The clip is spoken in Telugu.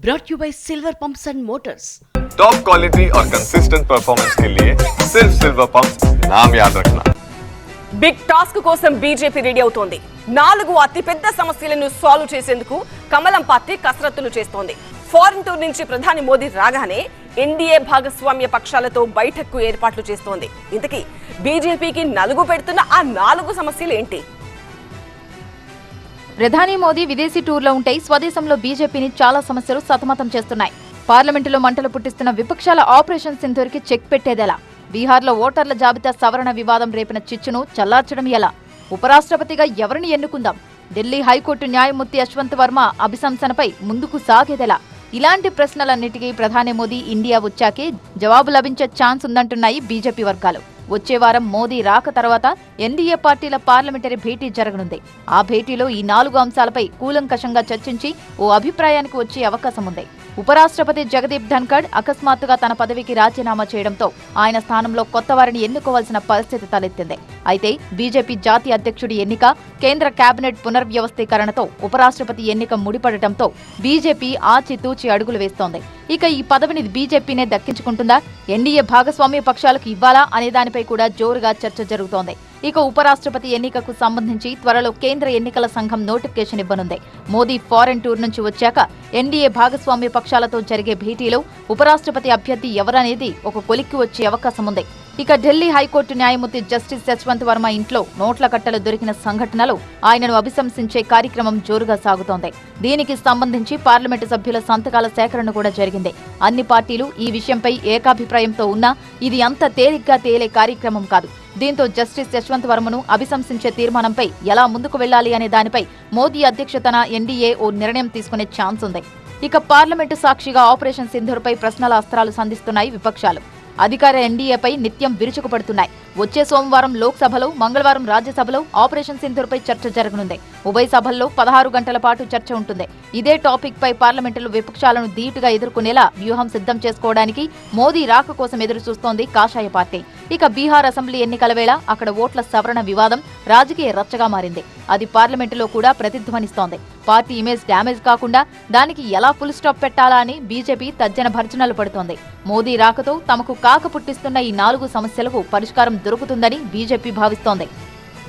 brought you by Silver Pumps and Motors. Top quality और कंसिस्टेंट परफॉर्मेंस के लिए सिर्फ सिल्वर पंप्स नाम याद रखना. బిగ్ టాస్క్ కోసం బీజేపీ రెడీ అవుతోంది. 4 అతిపెద్ద సమస్యలను సాల్వ్ చేసేందుకు కమలం పార్టీ కసరత్తులు చేస్తోంది. ఫారెన్ టూర్ నుంచి ప్రధాని మోదీ రాగానే ఎన్డీఏ భాగస్వామ్య పక్షాలతో బైఠక్కు ఏర్పాట్లు చేస్తోంది. ఇంతకీ బీజేపీకి నలుగు పెడుతున్న ఆ 4 సమస్యలు ఏంటి? ప్రధాని మోదీ విదేశీ టూర్లో ఉంటే స్వదేశంలో బీజేపీని చాలా సమస్యలు సతమతం చేస్తున్నాయి. పార్లమెంటులో మంటలు పుట్టిస్తున్న విపక్షాల ఆపరేషన్ సింధూర్కి చెక్ పెట్టేదెలా? బీహార్లో ఓటర్ల జాబితా సవరణ వివాదం రేపిన చిచ్చును చల్లార్చడం ఎలా? ఉపరాష్ట్రపతిగా ఎవరిని ఎన్నుకుందాం? ఢిల్లీ హైకోర్టు న్యాయమూర్తి యశ్వంత్ వర్మ అభిశంసనపై ముందుకు సాగేదెలా? ఇలాంటి ప్రశ్నలన్నిటికీ ప్రధాని మోదీ ఇండియా వచ్చాకే జవాబు లభించే ఛాన్స్ ఉందంటున్నాయి బీజేపీ వర్గాలు. వచ్చే వారం మోదీ రాక తర్వాత ఎన్డీఏ పార్టీల పార్లమెంటరీ భేటీ జరగనుంది. ఆ భేటీలో ఈ 4 అంశాలపై కూలంకషంగా చర్చించి ఓ అభిప్రాయానికి వచ్చే అవకాశం ఉంది. ఉపరాష్ట్రపతి జగదీప్ ధన్ఖడ్ అకస్మాత్తుగా తన పదవికి రాజీనామా చేయడంతో ఆయన స్థానంలో కొత్త వారిని ఎన్నుకోవాల్సిన పరిస్థితి తలెత్తింది. అయితే బీజేపీ జాతీయ అధ్యక్షుడి ఎన్నిక, కేంద్ర కేబినెట్ పునర్వ్యవస్థీకరణతో ఉపరాష్ట్రపతి ఎన్నిక ముడిపడటంతో బీజేపీ ఆచితూచి అడుగులు వేస్తోంది. ఇక ఈ పదవిని బీజేపీనే దక్కించుకుంటుందా, ఎన్డీఏ భాగస్వామ్య పక్షాలకు ఇవ్వాలా అనే దానిపై కూడా జోరుగా చర్చ జరుగుతోంది. ఇక ఉపరాష్ట్రపతి ఎన్నికకు సంబంధించి త్వరలో కేంద్ర ఎన్నికల సంఘం నోటిఫికేషన్ ఇవ్వనుంది. మోదీ ఫారెన్ టూర్ నుంచి వచ్చాక ఎన్డీఏ భాగస్వామ్య పక్షాలతో జరిగే భేటీలో ఉపరాష్ట్రపతి అభ్యర్థి ఎవరనేది ఒక కొలిక్కి వచ్చే అవకాశం ఉంది. ఇక ఢిల్లీ హైకోర్టు న్యాయమూర్తి జస్టిస్ యశ్వంత్ వర్మ ఇంట్లో నోట్ల కట్టలు దొరికిన సంఘటనలో ఆయనను అభిశంసించే కార్యక్రమం జోరుగా సాగుతోంది. దీనికి సంబంధించి పార్లమెంటు సభ్యుల సంతకాల సేకరణ కూడా జరిగింది. అన్ని పార్టీలు ఈ విషయంపై ఏకాభిప్రాయంతో ఉన్నా ఇది అంత తేలిగ్గా తేలే కార్యక్రమం కాదు. దీంతో జస్టిస్ యశ్వంత్ వర్మను అభిశంసించే తీర్మానంపై ఎలా ముందుకు వెళ్లాలి అనే దానిపై మోదీ అధ్యక్షతన ఎన్డీఏ ఓ నిర్ణయం తీసుకునే ఛాన్స్ ఉంది. ఇక పార్లమెంటు సాక్షిగా ఆపరేషన్ సింధూర్పై ప్రశ్నల అస్త్రాలు సంధిస్తున్నాయి విపక్షాలు. అధికార ఎన్డీఏపై నిత్యం విరుచుకుపడుతున్నాయి. వచ్చే సోమవారం లోక్సభలో, మంగళవారం రాజ్యసభలో ఆపరేషన్ సింధూర్పై చర్చ జరగనుంది. ఉభయ సభల్లో 16 గంటల పాటు చర్చ ఉంటుంది. ఇదే టాపిక్ పై పార్లమెంటులో విపక్షాలను ధీటుగా ఎదుర్కొనేలా వ్యూహం సిద్ధం చేసుకోవడానికి మోదీ రాక కోసం ఎదురు చూస్తోంది కాషాయ పార్టీ. ఇక బీహార్ అసెంబ్లీ ఎన్నికల వేళ అక్కడ ఓట్ల సవరణ వివాదం రాజకీయ రచ్చగా మారింది. అది పార్లమెంటులో కూడా ప్రతిధ్వనిస్తోంది. పార్టీ ఇమేజ్ డ్యామేజ్ కాకుండా దానికి ఎలా ఫుల్ స్టాప్ పెట్టాలా అని బీజేపీ తర్జన భర్జనలు పడుతోంది. మోదీ రాకతో తమకు కాక పుట్టిస్తున్న ఈ 4 సమస్యలకు పరిష్కారం దొరుకుతుందని బీజేపీ భావిస్తోంది.